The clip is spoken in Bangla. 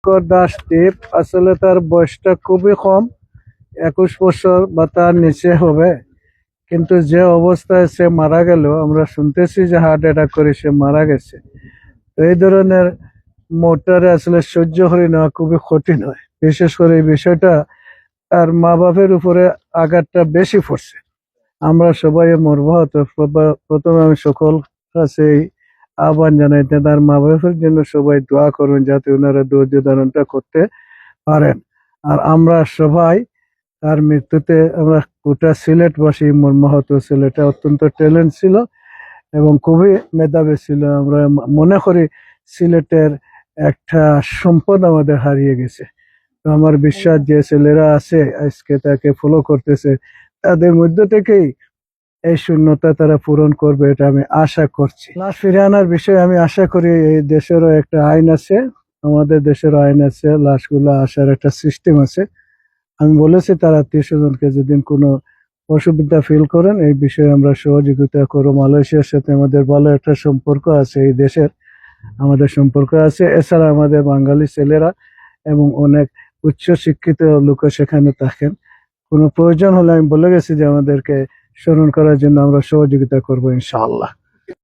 দাস দ্বীপ আসলে তার বয়সটা খুবই কম, 21 বছর বা তার নিচে হবে। কিন্তু যে অবস্থায় সে মারা গেল, আমরা শুনতেছি যে হার্ট অ্যাটাক করে সে মারা গেছে। তো এই ধরনের মোটারে আসলে সহ্য করে নেওয়া খুবই কঠিন হয়। বিশেষ করে এই বিষয়টা তার মা বাপের উপরে আঘাতটা বেশি পড়ছে। আমরা সবাই মর্মাহত। প্রথমে আমি সকল কাছে আহ্বান জানাইতে তার মা বাপের জন্য সবাই দোয়া করুন, যাতে ওনারা ধৈর্য ধারণটা করতে পারেন। আর আমরা সবাই তার মৃত্যুতে আমরা গোটা সিলেটবাসী মর্মাহত। ছেলেটা অত্যন্ত ট্যালেন্ট ছিল এবং খুবই মেধাবী ছিল। আমরা মনে করি সিলেটের একটা সম্পদ আমাদের হারিয়ে গেছে। তো আমার বিশ্বাস যে ছেলেরা আছে আজকে তাকে ফলো করতেছে, তাদের মধ্য থেকেই এই শূন্যতা তারা পূরণ করবে, এটা আমি আশা করছি। লাশ ফিরে আনার বিষয়ে আমি আশা করি এই দেশেরও একটা আইন আছে, আমাদের দেশের আইন আছে, লাশগুলো আসার একটা সিস্টেম আছে। আমি বলেছি তার আত্মীয় স্বজনকে যেদিন কোনো অসুবিধা ফিল করেন এই বিষয়ে আমরা সহযোগিতা করব। মালয়েশিয়ার সাথে আমাদের ভালো একটা সম্পর্ক আছে, এই দেশের আমাদের সম্পর্ক আছে। এছাড়া আমাদের বাঙালি ছেলেরা এবং অনেক উচ্চ শিক্ষিত লোক সেখানে থাকেন। কোনো প্রয়োজন হলে আমি বলে গেছি যে আমাদেরকে স্মরণ করার জন্য আমরা সহযোগিতা করবো ইনশাআল্লাহ।